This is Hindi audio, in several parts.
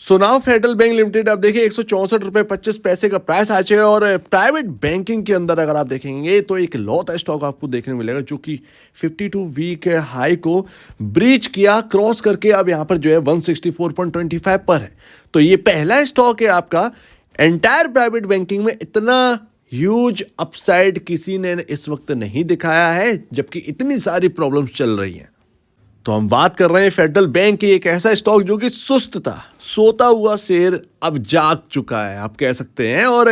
So now federal bank limited आप देखिए 164 रुपये 25 पैसे का प्राइस आज है। और प्राइवेट बैंकिंग के अंदर अगर आप देखेंगे तो एक लौता स्टॉक आपको देखने को मिलेगा जो कि 52 वीक हाई को ब्रीच किया, क्रॉस करके अब यहाँ पर जो है 164.25 पर है। तो ये पहला स्टॉक है आपका एंटायर प्राइवेट बैंकिंग में इतना ह्यूज अपसाइड किसी ने इस वक्त नहीं दिखाया है, जबकि इतनी सारी प्रॉब्लम्स चल रही हैं। तो हम बात कर रहे हैं फेडरल बैंक की, एक ऐसा स्टॉक जो कि सुस्त था, सोता हुआ शेर अब जाग चुका है आप कह सकते हैं। और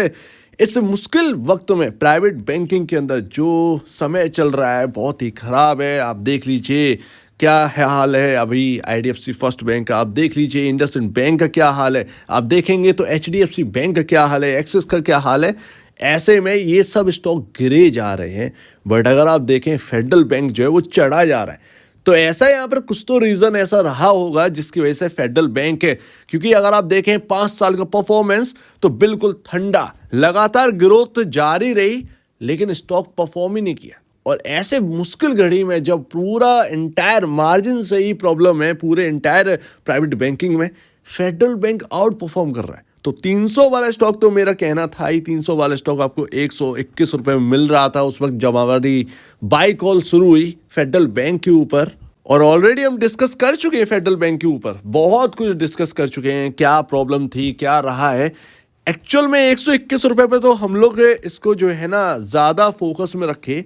इस मुश्किल वक्त में प्राइवेट बैंकिंग के अंदर जो समय चल रहा है बहुत ही खराब है। आप देख लीजिए क्या है हाल है अभी आईडीएफसी फर्स्ट बैंक का, आप देख लीजिए इंडसइंड बैंक का क्या हाल है, आप देखेंगे तो एचडीएफसी बैंक का क्या हाल है, एक्सिस का क्या हाल है। ऐसे में ये सब स्टॉक गिरे जा रहे हैं, बट अगर आप देखें फेडरल बैंक जो है वो चढ़ा जा रहा है। तो ऐसा यहाँ पर कुछ तो रीजन ऐसा रहा होगा जिसकी वजह से फेडरल बैंक है, क्योंकि अगर आप देखें 5 साल का परफॉर्मेंस तो बिल्कुल ठंडा, लगातार ग्रोथ जारी रही लेकिन स्टॉक परफॉर्म ही नहीं किया। और ऐसे मुश्किल घड़ी में जब पूरा इंटायर मार्जिन से ही प्रॉब्लम है पूरे इंटायर प्राइवेट बैंकिंग में, फेडरल बैंक आउट परफॉर्म कर रहा है। तो 300 वाला स्टॉक तो मेरा कहना था ही, 300 वाला स्टॉक आपको 121 रुपए में मिल रहा था उस वक्त जब हमारी बाई कॉल शुरू हुई फेडरल बैंक के ऊपर। और ऑलरेडी हम डिस्कस कर चुके हैं फेडरल बैंक के ऊपर, बहुत कुछ डिस्कस कर चुके हैं, क्या प्रॉब्लम थी क्या रहा है। एक्चुअल में 121 रुपए पे तो हम लोग इसको जो है ना ज़्यादा फोकस में रखे।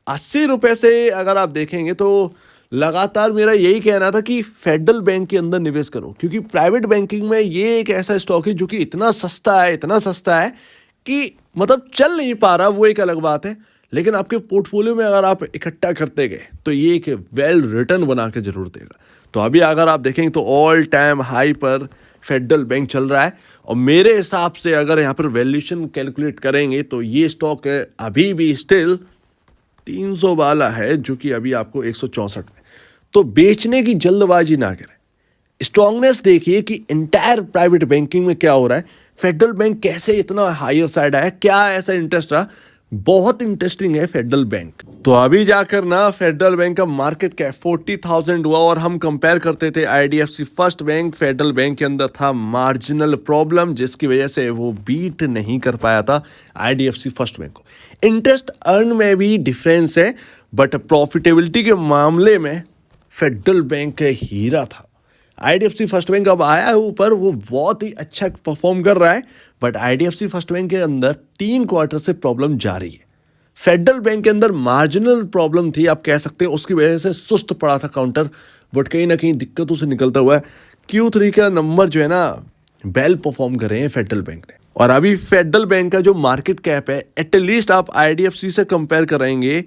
80 रुपए से अगर आप देखेंगे तो लगातार मेरा यही कहना था कि फेडरल बैंक के अंदर निवेश करो, क्योंकि प्राइवेट बैंकिंग में ये एक ऐसा स्टॉक है जो कि इतना सस्ता है कि मतलब चल नहीं पा रहा, वो एक अलग बात है। लेकिन आपके पोर्टफोलियो में अगर आप इकट्ठा करते गए तो ये एक वेल रिटर्न बना के जरूर देगा। तो अभी अगर आप देखेंगे तो ऑल टाइम हाई पर फेडरल बैंक चल रहा है। और मेरे हिसाब से अगर यहाँ पर वैल्यूएशन कैलकुलेट करेंगे तो ये स्टॉक अभी भी स्टिल 300 वाला है जो कि अभी आपको 164 में। तो बेचने की जल्दबाजी ना करें। स्ट्रांगनेस देखिए कि इंटायर प्राइवेट बैंकिंग में क्या हो रहा है, फेडरल बैंक कैसे इतना हायर साइड आया, क्या ऐसा इंटरेस्ट रहा, बहुत इंटरेस्टिंग है फेडरल बैंक। तो अभी जाकर ना फेडरल बैंक का मार्केट कैप 40,000 हुआ। और हम कंपेयर करते थे IDFC first bank, federal bank के अंदर था मार्जिनल प्रॉब्लम जिसकी वजह से वो बीट नहीं कर पाया था आईडीएफसी फर्स्ट बैंक को। इंटरेस्ट अर्न में भी डिफरेंस है, बट प्रॉफिटेबिलिटी के मामले में फेडरल बैंक हीरा था। आईडीएफसी फर्स्ट बैंक अब आया है ऊपर, वो बहुत ही अच्छा परफॉर्म कर रहा है, बट आईडीएफसी फर्स्ट बैंक के अंदर 3 क्वार्टर से प्रॉब्लम जारी है। फेडरल बैंक के अंदर मार्जिनल प्रॉब्लम थी आप कह सकते हैं, उसकी वजह से सुस्त पड़ा था काउंटर, बट कहीं ना कहीं दिक्कतों से निकलता हुआ है Q3 का नंबर जो है ना वेल परफॉर्म कर रहे हैं फेडरल बैंक ने। और अभी फेडरल बैंक का जो मार्केट कैप है एटलीस्ट आप आईडीएफसी से कंपेयर करेंगे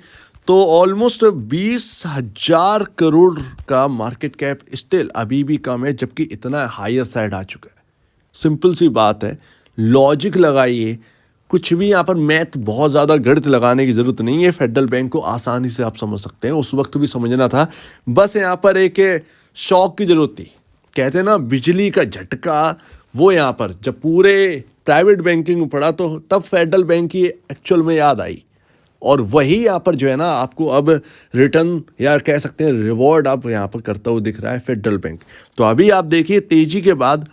तो ऑलमोस्ट 20,000 करोड़ का मार्केट कैप स्टिल अभी भी कम है, जबकि इतना हायर साइड आ चुका है। सिंपल सी बात है, लॉजिक लगाइए, कुछ भी यहाँ पर मैथ बहुत ज़्यादा गणित लगाने की ज़रूरत नहीं है। फेडरल बैंक को आसानी से आप समझ सकते हैं, उस वक्त भी समझना था, बस यहाँ पर एक शॉक की ज़रूरत थी। कहते हैं ना बिजली का झटका, वो यहाँ पर जब पूरे प्राइवेट बैंकिंग में पड़ा तो तब फेडरल बैंक की एक्चुअल में याद आई। और वही यहाँ पर जो है ना आपको अब रिटर्न या कह सकते हैं रिवॉर्ड आप यहाँ पर करता हुआ दिख रहा है फेडरल बैंक। तो अभी आप देखिए तेजी के बाद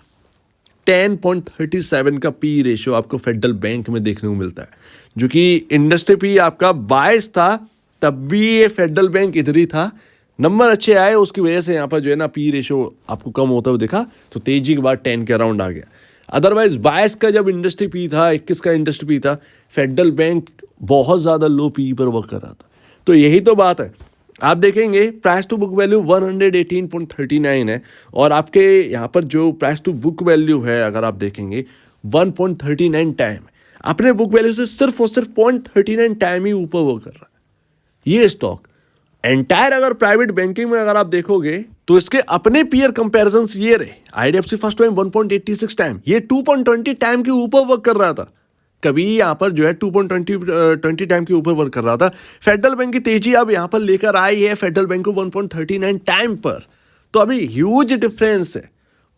10.37 का पी रेशियो आपको फेडरल बैंक में देखने को मिलता है, जो कि इंडस्ट्री पी आपका 22 था, तब भी ये फेडरल बैंक इधर ही था। नंबर अच्छे आए उसकी वजह से यहाँ पर जो है ना पी रेशियो आपको कम होता हुआ दिखा, तो तेजी के बाद 10 के अराउंड आ गया। अदरवाइज 22 का जब इंडस्ट्री पी था, 21 का इंडस्ट्री पी था, फेडरल बैंक बहुत ज़्यादा लो पी पर वर्क कर रहा था। तो यही तो बात है, आप देखेंगे प्राइस टू बुक वैल्यू 118.39 है, और आपके यहाँ पर जो प्राइस टू बुक वैल्यू है अगर आप देखेंगे 1.39 टाइम, अपने बुक वैल्यू से सिर्फ और सिर्फ 0.39 टाइम ही ऊपर वर्क कर रहा है ये स्टॉक। एंटायर अगर प्राइवेट बैंकिंग में अगर आप देखोगे तो इसके अपने पीयर कंपैरिजंस ये रहे, आईडीएफसी फर्स्ट टाइम 1.86 टाइम, ये 2.20 टाइम के ऊपर वर्क कर रहा था। कभी यहाँ पर जो है 2.20 टाइम के ऊपर वर्क कर रहा था। फेडरल बैंक की तेजी अब यहाँ पर लेकर आई है फेडरल बैंक को 1.39 टाइम पर। तो अभी ह्यूज डिफरेंस है,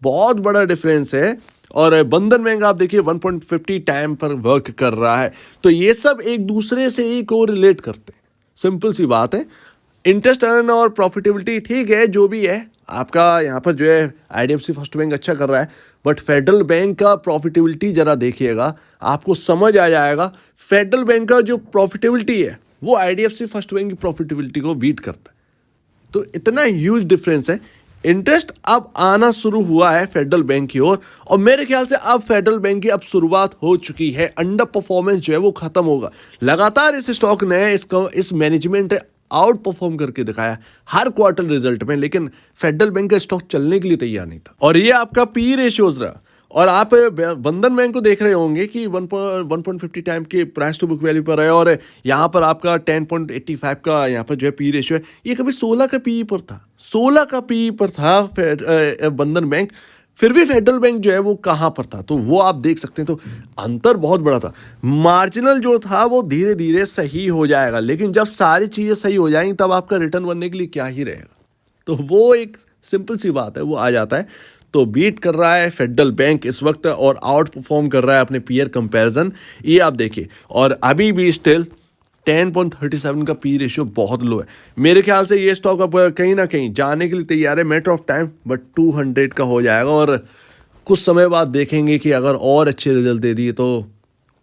बहुत बड़ा डिफरेंस है। और बंधन बैंक आप देखिए 1.50 टाइम पर वर्क कर रहा है। तो ये सब एक दूसरे से ही को रिलेट करते हैं, सिंपल सी बात है। इंटरेस्ट अर्न और प्रॉफिटेबिलिटी ठीक है, जो भी है आपका यहाँ पर जो है आईडीएफसी फर्स्ट बैंक अच्छा कर रहा है, बट फेडरल बैंक का प्रॉफिटेबिलिटी जरा देखिएगा, आपको समझ आ जाएगा। फेडरल बैंक का जो प्रॉफिटेबिलिटी है वो आईडीएफसी फर्स्ट बैंक की प्रॉफिटेबिलिटी को बीट करता है। तो इतना ह्यूज डिफरेंस है। इंटरेस्ट अब आना शुरू हुआ है फेडरल बैंक की ओर, और मेरे ख्याल से अब फेडरल बैंक की अब शुरुआत हो चुकी है। अंडर परफॉर्मेंस जो है वो खत्म होगा। लगातार इस स्टॉक ने इस मैनेजमेंट ने आउट परफॉर्म करके दिखाया हर क्वार्टर रिजल्ट में, लेकिन फेडरल बैंक का स्टॉक चलने के लिए तैयार नहीं था। और ये आपका पी रेशियोज रहा। और आप बंधन बैंक को देख रहे होंगे कि 1.50 टाइम के प्राइस टू बुक वैल्यू पर है, और यहाँ पर आपका 10.85 का यहाँ पर जो है पी रेशियो है। ये कभी 16 का पी पर था, 16 का पी पर था बंधन बैंक, फिर भी फेडरल बैंक जो है वो कहाँ पर था, तो वो आप देख सकते हैं। तो अंतर बहुत बड़ा था। मार्जिनल जो था वो धीरे धीरे सही हो जाएगा, लेकिन जब सारी चीज़ें सही हो जाएंगी तब आपका रिटर्न बनने के लिए क्या ही रहेगा। तो वो एक सिंपल सी बात है, वो आ जाता है। तो बीट कर रहा है फेडरल बैंक इस वक्त, और आउट परफॉर्म कर रहा है अपने पीयर कंपैरिजन, ये आप देखिए। और अभी भी स्टिल 10.37 का पी रेशियो बहुत लो है। मेरे ख्याल से ये स्टॉक अब कहीं ना कहीं जाने के लिए तैयार है, मैटर ऑफ टाइम, बट 200 का हो जाएगा। और कुछ समय बाद देखेंगे कि अगर और अच्छे रिजल्ट दे दिए तो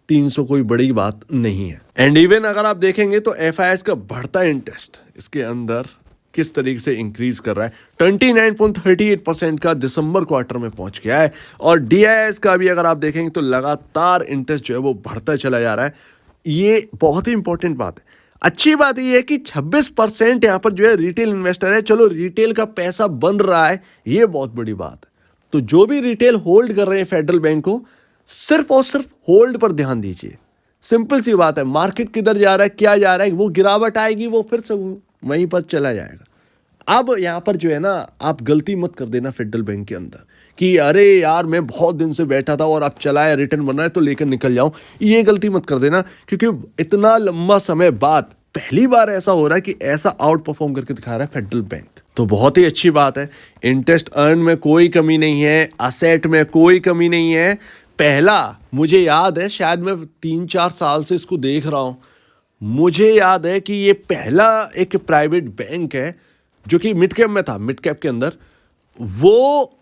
300 कोई बड़ी बात नहीं है। एंड इवन अगर आप देखेंगे तो एफआईएस का बढ़ता इंटरेस्ट इसके अंदर किस तरीके से इंक्रीज कर रहा है। 29.38% का दिसंबर क्वार्टर में पहुंच गया है। और डीआईएस का भी अगर आप देखेंगे तो लगातार इंटरेस्ट जो है वो बढ़ता चला जा रहा है। ये बहुत ही इंपॉर्टेंट बात है। अच्छी बात ये है कि 26% यहाँ पर जो है रिटेल इन्वेस्टर है। चलो, रिटेल का पैसा बन रहा है, ये बहुत बड़ी बात है। तो जो भी रिटेल होल्ड कर रहे हैं फेडरल बैंक को, सिर्फ और सिर्फ होल्ड पर ध्यान दीजिए। सिंपल सी बात है, मार्केट किधर जा रहा है, क्या जा रहा है, वो गिरावट आएगी, वो फिर से वहीं पर चला जाएगा। अब यहाँ पर जो है ना, आप गलती मत कर देना फेडरल बैंक के अंदर कि अरे यार मैं बहुत दिन से बैठा था और अब चला है, रिटर्न बना है तो लेकर निकल जाऊं। ये गलती मत कर देना, क्योंकि इतना लंबा समय बाद पहली बार ऐसा हो रहा है कि ऐसा आउट परफॉर्म करके दिखा रहा है फेडरल बैंक। तो बहुत ही अच्छी बात है। इंटरेस्ट अर्न में कोई कमी नहीं है, असेट में कोई कमी नहीं है। पहला मुझे याद है, शायद मैं 3-4 साल से इसको देख रहा हूं, मुझे याद है कि ये पहला एक प्राइवेट बैंक है जो कि मिड कैप में था। मिड कैप के अंदर वो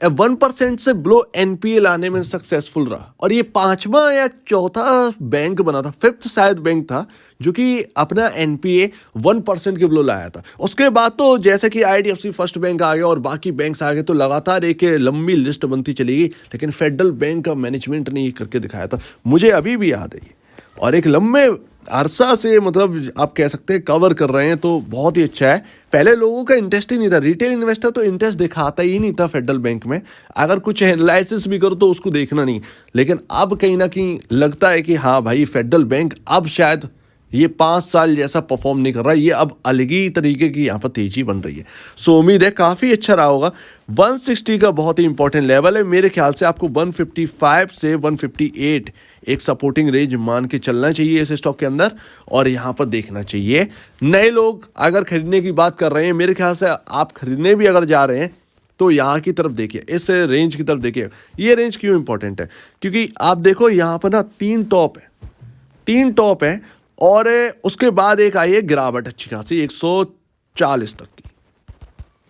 1% से बिलो एनपीए लाने में सक्सेसफुल रहा। और ये 5वां या चौथा बैंक बना था, 5th शायद बैंक था, जो कि अपना एनपीए 1% के बिलो लाया था। उसके बाद तो जैसे कि आईडीएफसी फर्स्ट बैंक आ गया और बाकी बैंक्स आ गए, तो लगातार एक लंबी लिस्ट बनती चली गई। लेकिन फेडरल बैंक का मैनेजमेंट ने ये करके दिखाया था, मुझे अभी भी याद है ये। और एक लंबे अरसा से मतलब आप कह सकते हैं कवर कर रहे हैं, तो बहुत ही अच्छा है। पहले लोगों का इंटरेस्ट ही नहीं था, रिटेल इन्वेस्टर तो इंटरेस्ट दिखाता ही नहीं था फेडरल बैंक में। अगर कुछ एनालिसिस भी करो तो उसको देखना नहीं। लेकिन अब कहीं ना कहीं लगता है कि हाँ भाई, फेडरल बैंक अब शायद ये 5 साल जैसा परफॉर्म नहीं कर रहा है, ये अब अलग ही तरीके की यहाँ पर तेजी बन रही है। सो उम्मीद है काफ़ी अच्छा रहा होगा। 160 का बहुत ही इंपॉर्टेंट लेवल है मेरे ख्याल से। आपको 155 से 158 एक सपोर्टिंग रेंज मान के चलना चाहिए इस स्टॉक के अंदर, और यहाँ पर देखना चाहिए। नए लोग अगर खरीदने की बात कर रहे हैं, मेरे ख्याल से आप खरीदने भी अगर जा रहे हैं तो यहाँ की तरफ देखिए, इस रेंज की तरफ देखिए। ये रेंज क्यों इंपॉर्टेंट है, क्योंकि आप देखो यहाँ पर ना 3 टॉप है और उसके बाद एक आई है गिरावट अच्छी खासी 140 तक की,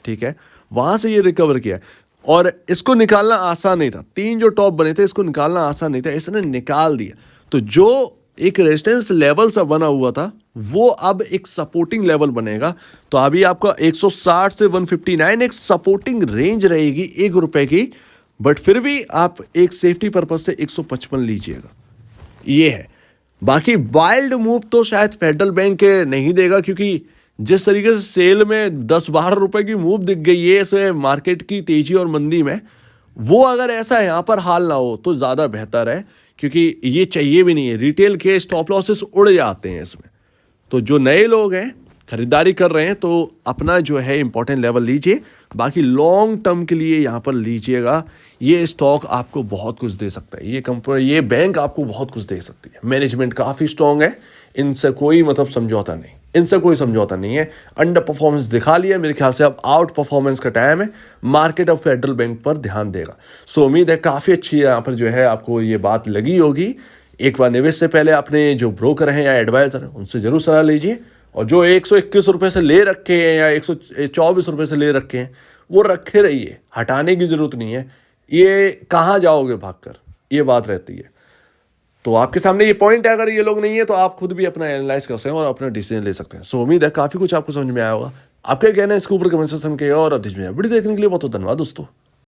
ठीक है। वहां से ये रिकवर किया और इसको निकालना आसान नहीं था। 3 जो टॉप बने थे, इसको निकालना आसान नहीं था, इसने निकाल दिया। तो जो एक रेजिस्टेंस लेवल सा बना हुआ था, वो अब एक सपोर्टिंग लेवल बनेगा। तो अभी आपका 160 से 159 एक सपोर्टिंग रेंज रहेगी ₹1 की, बट फिर भी आप एक सेफ्टी पर्पज से 155 लीजिएगा, ये है। बाकी वाइल्ड मूव तो शायद फेडरल बैंक नहीं देगा, क्योंकि जिस तरीके से सेल में 10-12 रुपए की मूव दिख गई है इस मार्केट की तेजी और मंदी में, वो अगर ऐसा यहाँ पर हाल ना हो तो ज़्यादा बेहतर है, क्योंकि ये चाहिए भी नहीं है। रिटेल के स्टॉप लॉसेस उड़ जाते हैं इसमें। तो जो नए लोग हैं खरीदारी कर रहे हैं, तो अपना जो है इंपॉर्टेंट लेवल लीजिए। बाकी लॉन्ग टर्म के लिए यहाँ पर लीजिएगा। ये स्टॉक आपको बहुत कुछ दे सकता है, ये कंपनी, ये बैंक आपको बहुत कुछ दे सकती है। मैनेजमेंट काफ़ी स्ट्रांग है, इनसे कोई मतलब समझौता नहीं, इनसे कोई समझौता नहीं है। अंडर परफॉर्मेंस दिखा लिया, मेरे ख्याल से अब आउट परफॉर्मेंस का टाइम है। मार्केट अब फेडरल बैंक पर ध्यान देगा। सो उम्मीद है काफ़ी अच्छी यहाँ पर जो है आपको ये बात लगी होगी। एक बार निवेश से पहले अपने जो ब्रोकर हैं या एडवाइजर हैं उनसे जरूर सलाह लीजिए। और जो 121 रुपये से ले रखे हैं या 124 रुपये से ले रखे हैं वो रखे रहिए, हटाने की ज़रूरत नहीं है। ये कहाँ जाओगे भागकर, ये बात रहती है। तो आपके सामने ये पॉइंट है, अगर ये लोग नहीं है तो आप खुद भी अपना एनालाइज कर सकते हैं और अपना डिसीजन ले सकते हैं। सो उम्मीद है काफ़ी कुछ आपको समझ में आया होगा। आपका कहना है इसके ऊपर कमेंट सेक्शन के, और अब वीडियो देखने के लिए बहुत बहुत धन्यवाद दोस्तों।